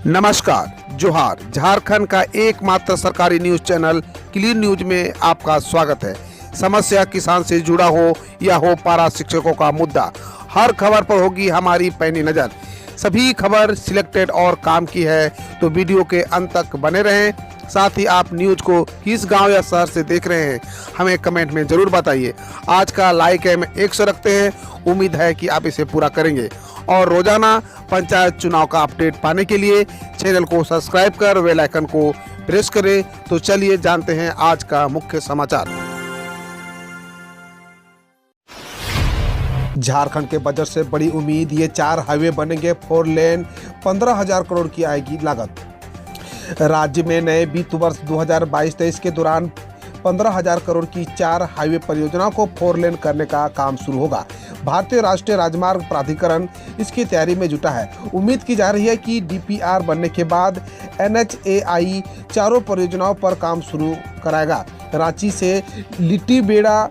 नमस्कार, जोहार। झारखंड का एकमात्र सरकारी न्यूज चैनल क्लीन न्यूज में आपका स्वागत है। समस्या किसान से जुड़ा हो या हो पारा शिक्षकों का मुद्दा, हर खबर पर होगी हमारी पैनी नज़र। सभी खबर सिलेक्टेड और काम की है, तो वीडियो के अंत तक बने रहें। साथ ही आप न्यूज को किस गांव या शहर से देख रहे हैं, हमें कमेंट में ज़रूर बताइए। आज का लाइक हम 100 रखते हैं, उम्मीद है कि आप इसे पूरा करेंगे। और रोजाना पंचायत चुनाव का अपडेट पाने के लिए चैनल को सब्सक्राइब कर बेल आइकन को प्रेस करें। तो चलिए जानते हैं आज का मुख्य समाचार। झारखंड के बजट से बड़ी उम्मीद, ये 4 हाईवे बनेंगे 4 लेन, 15,000 करोड़ की आएगी लागत। राज्य में नए वित्त वर्ष 2022-23 के दौरान 15,000 करोड़ की 4 हाईवे परियोजनाओं को 4 लेन करने का काम शुरू होगा। भारतीय राष्ट्रीय राजमार्ग प्राधिकरण इसकी तैयारी में जुटा है। उम्मीद की जा रही है कि डीपीआर बनने के बाद NHAI चारों परियोजनाओं पर काम शुरू कराएगा। रांची से लिट्टीबेड़ा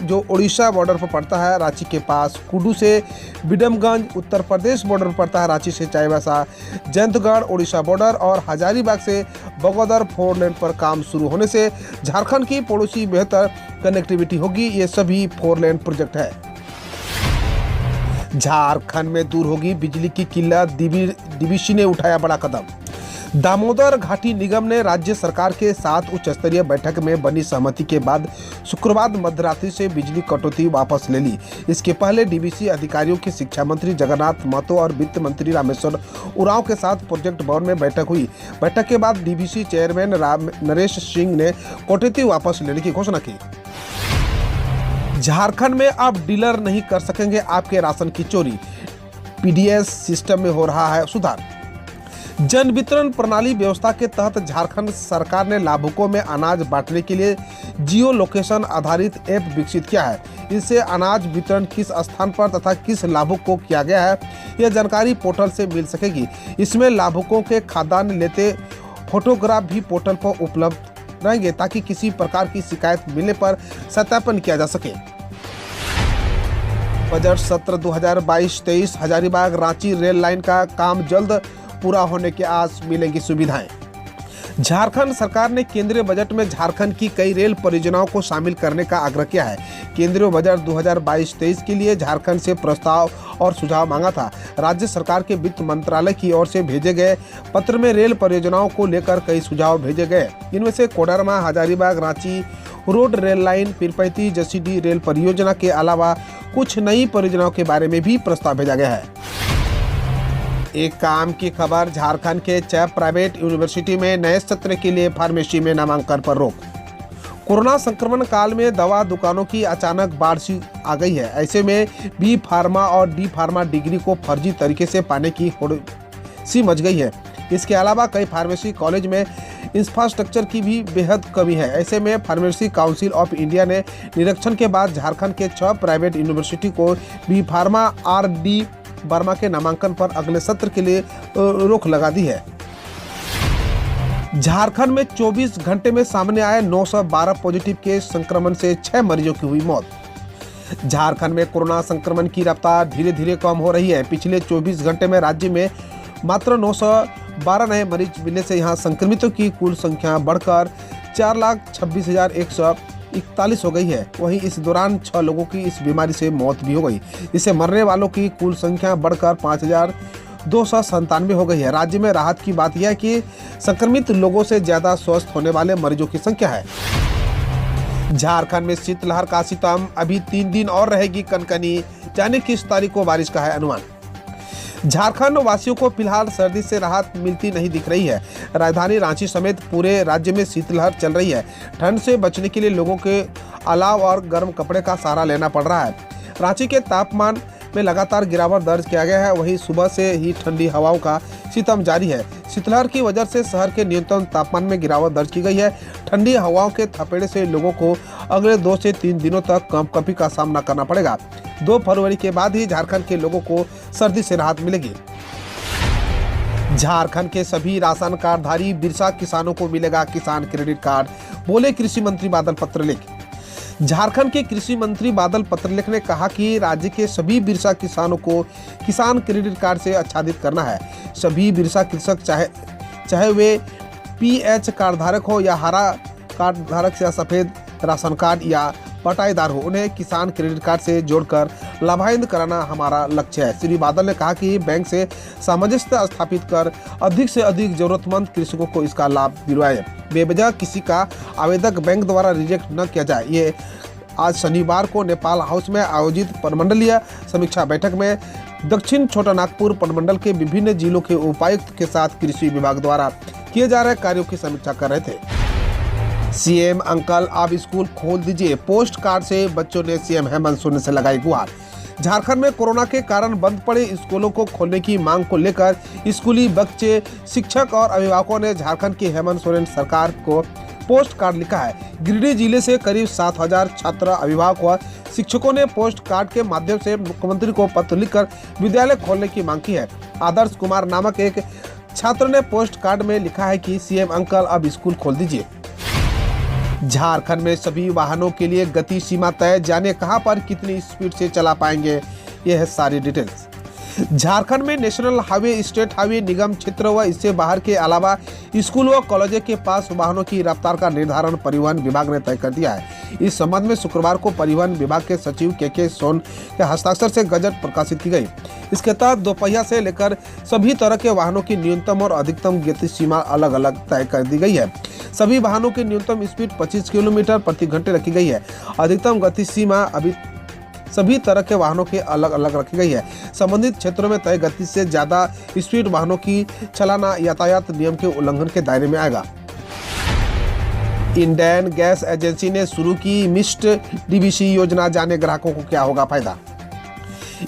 जो उड़ीसा बॉर्डर पर पड़ता है, रांची के पास कुडू से बिडमगंज उत्तर प्रदेश बॉर्डर पर पड़ता है, रांची से चाईबासा जयंतगढ़ उड़ीसा बॉर्डर और हजारीबाग से बगोदर 4 लेन पर काम शुरू होने से झारखंड की पड़ोसी बेहतर कनेक्टिविटी होगी। ये सभी 4 लेन प्रोजेक्ट है। झारखंड में दूर होगी बिजली की किल्लत, डीवीसी ने उठाया बड़ा कदम। दामोदर घाटी निगम ने राज्य सरकार के साथ उच्च स्तरीय बैठक में बनी सहमति के बाद शुक्रवार मध्यरात्रि से बिजली कटौती वापस ले ली। इसके पहले डीवीसी अधिकारियों की शिक्षा मंत्री जगन्नाथ महतो और वित्त मंत्री रामेश्वर उरांव के साथ प्रोजेक्ट भवन में बैठक हुई। बैठक के बाद डीवीसी चेयरमैन नरेश सिंह ने कटौती वापस लेने की घोषणा की। झारखंड में अब डीलर नहीं कर सकेंगे आपके राशन की चोरी, पीडीएस सिस्टम में हो रहा है सुधार। जन वितरण प्रणाली व्यवस्था के तहत झारखंड सरकार ने लाभुकों में अनाज बांटने के लिए जियो लोकेशन आधारित ऐप विकसित किया है। इससे अनाज वितरण किस स्थान पर तथा किस लाभुक को किया गया है, यह जानकारी पोर्टल से मिल सकेगी। इसमें लाभुकों के खाद्यान्न लेते फोटोग्राफ भी पोर्टल पर उपलब्ध रहेंगे ताकि किसी प्रकार की शिकायत मिलने पर सत्यापन किया जा सके। बजट सत्र 2022-23 हजारीबाग रांची रेल लाइन का काम जल्द पूरा होने के आस मिलेंगी सुविधाएं। झारखंड सरकार ने केंद्रीय बजट में झारखंड की कई रेल परियोजनाओं को शामिल करने का आग्रह किया है। केंद्रीय बजट 2022-23 के लिए झारखंड से प्रस्ताव और सुझाव मांगा था। राज्य सरकार के वित्त मंत्रालय की ओर से भेजे गए पत्र में रेल परियोजनाओं को लेकर कई सुझाव भेजे गए। इनमें से Koderma Hazaribagh Ranchi road rail line, Pirpainti Jasidih rail परियोजना के अलावा कुछ नई परियोजनाओं के बारे में भी प्रस्ताव भेजा गया है। एक काम की खबर, झारखंड के 6 प्राइवेट यूनिवर्सिटी में नए सत्र के लिए फार्मेसी में नामांकन पर रोक। कोरोना संक्रमण काल में दवा दुकानों की अचानक बाढ़ सी आ गई है। ऐसे में बी फार्मा और डी फार्मा डिग्री को फर्जी तरीके से पाने की होड़ सी मच गई है। इसके अलावा कई फार्मेसी कॉलेज में इंफ्रास्ट्रक्चर की भी बेहद कमी है। ऐसे में फार्मेसी काउंसिल ऑफ इंडिया ने निरीक्षण के बाद झारखंड के 6 प्राइवेट यूनिवर्सिटी को बी फार्मा RD वर्मा के नामांकन पर अगले सत्र के लिए रोक लगा दी है। झारखंड में 24 घंटे में सामने आए 912 पॉजिटिव केस संक्रमण से 6 मरीजों की हुई मौत। झारखंड में कोरोना संक्रमण की रफ्तार धीरे धीरे कम हो रही है। पिछले 24 घंटे में राज्य में मात्र 912 नए मरीज मिलने से यहां संक्रमितों की कुल संख्या बढ़कर 4,26,141 हो गई है। वहीं इस दौरान 6 लोगों की इस बीमारी से मौत भी हो गई। इससे मरने वालों की कुल संख्या बढ़कर 5,297 हो गई है। राज्य में राहत की बात यह है कि संक्रमित लोगों से ज्यादा स्वस्थ होने वाले मरीजों की संख्या है। झारखंड में शीतलहर का सितम, अभी 3 दिन और रहेगी कनकनी, जाने किस तारीख को बारिश का है अनुमान। झारखंड वासियों को फिलहाल सर्दी से राहत मिलती नहीं दिख रही है। राजधानी रांची समेत पूरे राज्य में शीतलहर चल रही है। ठंड से बचने के लिए लोगों के अलाव और गर्म कपड़े का सहारा लेना पड़ रहा है। रांची के तापमान में लगातार गिरावट दर्ज किया गया है। वहीं सुबह से ही ठंडी हवाओं का सितम जारी है। शीतलहर की वजह से शहर के न्यूनतम तापमान में गिरावट दर्ज की गई है। ठंडी हवाओं के थपेड़े से लोगों को अगले 2 से 3 दिनों तक कंपकपी का सामना करना पड़ेगा। 2 फरवरी के बाद ही झारखंड के लोगों को सर्दी से राहत मिलेगी। झारखंड के सभी राशन कार्डधारी बिरसा किसानों को मिलेगा किसान क्रेडिट कार्ड, बोले कृषि मंत्री बादल पत्रलेख। झारखंड के कृषि मंत्री बादल पत्रलेख ने कहा कि राज्य के सभी बिरसा किसानों को किसान क्रेडिट कार्ड से आच्छादित करना है। सभी बिरसा कृषक चाहे वे पीएच कार्ड धारक हो या हरा कार्ड धारक या सफेद राशन कार्ड या पटाईदार हो, उन्हें किसान क्रेडिट कार्ड से जोड़कर लाभान्वित कराना हमारा लक्ष्य है। श्री बादल ने कहा कि बैंक से सामंजस्य स्थापित कर अधिक से अधिक जरूरतमंद कृषकों को इसका लाभ दिलवाए। बेवजह किसी का आवेदक बैंक द्वारा रिजेक्ट न किया जाए। ये आज शनिवार को नेपाल हाउस में आयोजित प्रमंडलीय समीक्षा बैठक में दक्षिण छोटा नागपुर प्रमंडल के विभिन्न जिलों के उपायुक्त के साथ कृषि विभाग द्वारा किए जा रहे कार्यों की समीक्षा कर रहे थे। सीएम अंकल अब स्कूल खोल दीजिए, पोस्ट कार्ड से बच्चों ने सीएम हेमंत सोरेन से लगाई गुहार। झारखंड में कोरोना के कारण बंद पड़े स्कूलों को खोलने की मांग को लेकर स्कूली बच्चे, शिक्षक और अभिभावकों ने झारखंड की हेमंत सोरेन सरकार को पोस्ट कार्ड लिखा है। गिरिडीह जिले से करीब 7,000 छात्र, अभिभावक और शिक्षकों ने पोस्ट कार्ड के माध्यम से मुख्यमंत्री को पत्र लिखकर विद्यालय खोलने की मांग की है। आदर्श कुमार नामक एक छात्र ने पोस्ट कार्ड में लिखा है कि सीएम अंकल अब स्कूल खोल दीजिए। झारखंड में सभी वाहनों के लिए गति सीमा तय, जाने कहां पर कितनी स्पीड से चला पाएंगे, ये है सारी डिटेल्स। झारखंड में नेशनल हाईवे, स्टेट हाईवे निगम क्षेत्र व इससे बाहर के अलावा स्कूल व कॉलेजों के पास वाहनों की रफ्तार का निर्धारण परिवहन विभाग ने तय कर दिया है। इस संबंध में शुक्रवार को परिवहन विभाग के सचिव के सोन के हस्ताक्षर से गजट प्रकाशित की गई। इसके तहत दोपहिया से लेकर सभी तरह के वाहनों की न्यूनतम और अधिकतम गति सीमा अलग अलग तय कर दी गई है। सभी वाहनों की न्यूनतम स्पीड 25 किलोमीटर प्रति घंटे रखी गई है। अधिकतम गति सीमा अभी सभी तरह के वाहनों के अलग अलग रखी गई है। संबंधित क्षेत्रों में तय गति से ज्यादा स्पीड वाहनों की चलाना यातायात नियम के उल्लंघन के दायरे में आएगा। इंडियन गैस एजेंसी ने शुरू की मिस्ड डीवीसी योजना, जाने ग्राहकों को क्या होगा फायदा।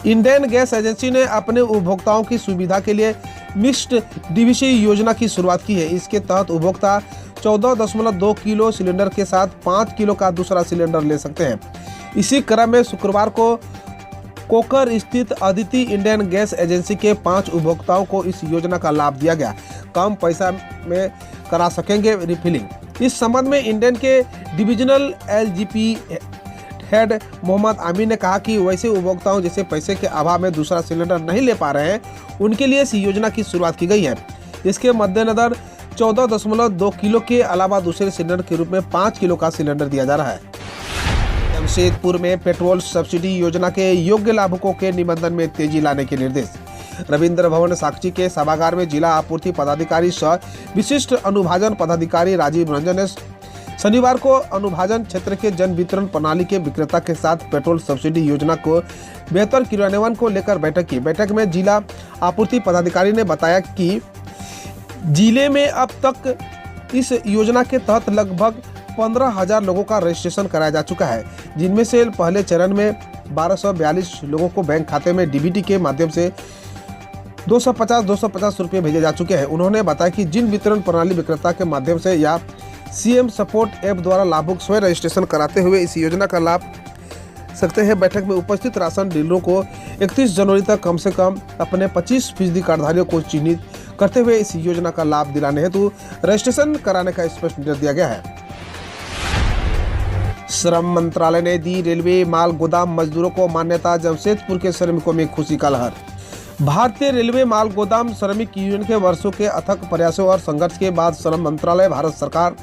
इंडियन गैस एजेंसी ने अपने उपभोक्ताओं की सुविधा के लिए मिक्स्ड डीवीसी योजना की शुरुआत की है। इसके तहत उपभोक्ता 14.2 किलो सिलेंडर के साथ 5 किलो का दूसरा सिलेंडर ले सकते हैं। इसी क्रम में शुक्रवार को कोकर स्थित अदिति इंडियन गैस एजेंसी के 5 उपभोक्ताओं को इस योजना का लाभ दिया गया। कम पैसा में करा सकेंगे रिफिलिंग। इस संबंध में इंडियन के divisional LGP head Mohammad Aamir ने कहा कि वैसे उपभोक्ताओं जैसे पैसे के अभाव में दूसरा सिलेंडर नहीं ले पा रहे हैं, उनके लिए इस योजना की शुरुआत की गई है। इसके मद्देनजर 14.2 किलो के अलावा दूसरे सिलेंडर के रूप में 5 किलो का सिलेंडर दिया जा रहा है। जमशेदपुर में पेट्रोल सब्सिडी योजना के योग्य लाभुकों के निबंधन में तेजी लाने के निर्देश। रविंद्र भवन साक्षी के सभागार में जिला आपूर्ति पदाधिकारी सह विशिष्ट अनुभाजन पदाधिकारी राजीव रंजन ने शनिवार को अनुभाजन क्षेत्र के जन वितरण प्रणाली के विक्रेता के साथ पेट्रोल सब्सिडी योजना को बेहतर क्रियान्वयन को लेकर बैठक की। बैठक में जिला आपूर्ति पदाधिकारी ने बताया कि जिले में अब तक इस योजना के तहत लगभग 15,000 लोगों का रजिस्ट्रेशन कराया जा चुका है, जिनमें से पहले चरण में 1242 लोगों को बैंक खाते में डीबीटी के माध्यम से 250 रुपये भेजे जा चुके हैं। उन्होंने बताया कि जिन वितरण प्रणाली विक्रेता के माध्यम से या सीएम सपोर्ट ऐप द्वारा लाभुक स्वयं रजिस्ट्रेशन कराते हुए इस योजना का लाभ सकते हैं। बैठक में उपस्थित राशन डीलरों को 31 जनवरी तक कम से कम अपने 25% कार्डधारियों को चिन्हित करते हुए इस योजना का लाभ दिलाने हेतु रजिस्ट्रेशन कराने का स्पष्ट निर्देश दिया गया है। श्रम मंत्रालय ने दी रेलवे माल गोदाम मजदूरों को मान्यता, जमशेदपुर के श्रमिकों में खुशी का लहर। भारतीय रेलवे माल गोदाम श्रमिक यूनियन के वर्षों के अथक प्रयासों और संघर्ष के बाद श्रम मंत्रालय भारत सरकार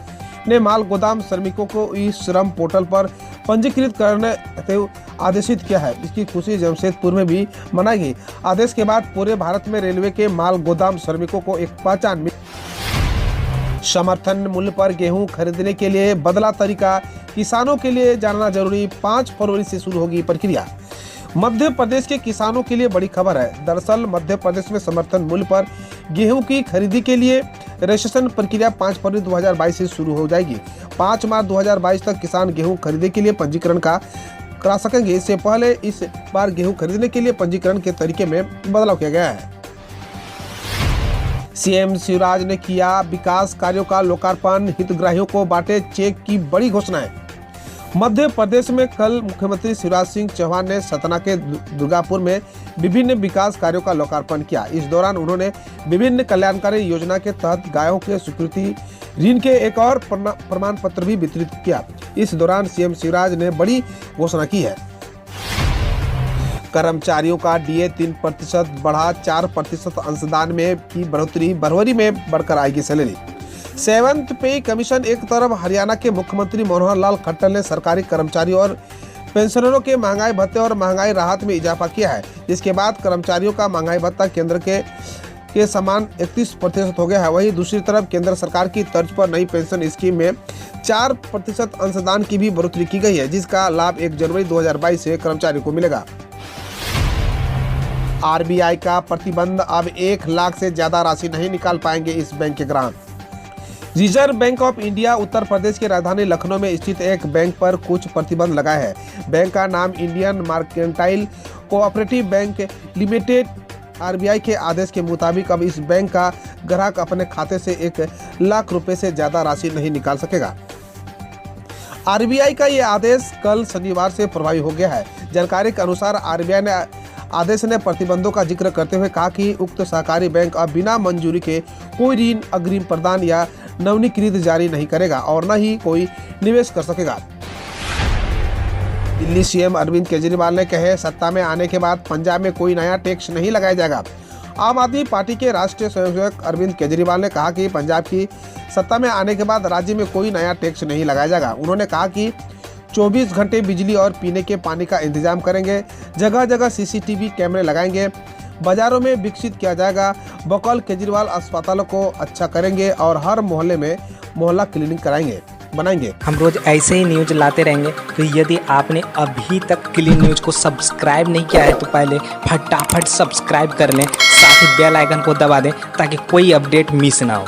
ने माल गोदाम श्रमिकों को ई श्रम पोर्टल पर पंजीकृत करने हेतु आदेशित किया है। इसकी खुशी जमशेदपुर में भी मनाई गई। आदेश के बाद पूरे भारत में रेलवे के माल गोदाम श्रमिकों को एक पहचान मिली। समर्थन मूल्य पर गेहूं खरीदने के लिए बदला तरीका, किसानों के लिए जानना जरूरी। 5 फरवरी से शुरू होगी प्रक्रिया। मध्य प्रदेश के किसानों के लिए बड़ी खबर है। दरअसल मध्य प्रदेश में समर्थन मूल्य पर गेहूं की खरीदी के लिए रजिस्ट्रेशन प्रक्रिया 5 फरवरी 2022 से शुरू हो जाएगी। 5 मार्च 2022 तक किसान गेहूं खरीदी के लिए पंजीकरण करा सकेंगे। इससे पहले इस बार गेहूं खरीदने के लिए पंजीकरण के तरीके में बदलाव किया गया है। सीएम शिवराज ने किया विकास कार्यों का लोकार्पण, हितग्राहियों को बांटे चेक की बड़ी घोषणाएं। मध्य प्रदेश में कल मुख्यमंत्री शिवराज सिंह चौहान ने सतना के दुर्गापुर में विभिन्न विकास कार्यों का लोकार्पण किया। इस दौरान उन्होंने विभिन्न कल्याणकारी योजना के तहत गायों के स्वीकृति ऋण के एक और प्रमाण पत्र भी वितरित किया। इस दौरान सीएम शिवराज ने बड़ी घोषणा की है। कर्मचारियों का डीए 3% बढ़ा, 4% अंशदान में की बढ़ोतरी, फरवरी में बढ़कर आएगी सैलरी। 7th पे कमीशन। एक तरफ हरियाणा के मुख्यमंत्री मनोहर लाल खट्टर ने सरकारी कर्मचारियों और पेंशनरों के महंगाई भत्ते और महंगाई राहत में इजाफा किया है, जिसके बाद कर्मचारियों का महंगाई भत्ता केंद्र के समान 31% हो गया है। वहीं दूसरी तरफ केंद्र सरकार की तर्ज पर नई पेंशन स्कीम में 4% अंशदान की भी बढ़ोतरी की गई है, जिसका लाभ 1 जनवरी 2022 से कर्मचारियों को मिलेगा। आरबीआई का प्रतिबंध, अब 1 लाख से ज्यादा राशि नहीं निकाल पाएंगे इस बैंक के ग्राहक। Reserve bank of India Uttar Pradesh की राजधानी लखनऊ में स्थित एक बैंक पर कुछ प्रतिबंध लगाए हैं। बैंक का नाम Indian mercantile cooperative bank limited. RBI के आदेश के मुताबिक अब इस बैंक का ग्राहक अपने खाते से 1 लाख रुपए से ज्यादा राशि नहीं निकाल सकेगा। आरबीआई का ये आदेश कल शनिवार से प्रभावी हो गया है। जानकारी के अनुसार आरबीआई ने आदेश ने प्रतिबंधों का जिक्र करते हुए कहा कि उक्त सहकारी बैंक अब बिना मंजूरी के कोई ऋण अग्रिम प्रदान या नवीनीकृत जारी नहीं करेगा और न ही कोई निवेश कर सकेगा। दिल्ली सीएम अरविंद केजरीवाल ने कहे, सत्ता में आने के बाद पंजाब में कोई नया टैक्स नहीं लगाया जाएगा। आम आदमी पार्टी के राष्ट्रीय स्वयंसेवक अरविंद केजरीवाल ने कहा कि पंजाब की सत्ता में आने के बाद राज्य में कोई नया टैक्स नहीं लगाया जाएगा। उन्होंने कहा कि 24 घंटे बिजली और पीने के पानी का इंतजाम करेंगे, जगह जगह सीसीटीवी कैमरे लगाएंगे, बाजारों में विकसित किया जाएगा, बकौल केजरीवाल अस्पतालों को अच्छा करेंगे और हर मोहल्ले में मोहल्ला क्लिनिक बनाएंगे। हम रोज ऐसे ही न्यूज लाते रहेंगे, तो यदि आपने अभी तक क्लीन न्यूज को सब्सक्राइब नहीं किया है तो पहले फटाफट सब्सक्राइब कर लें, साथ ही बेल आइकन को दबा दें ताकि कोई अपडेट मिस ना हो।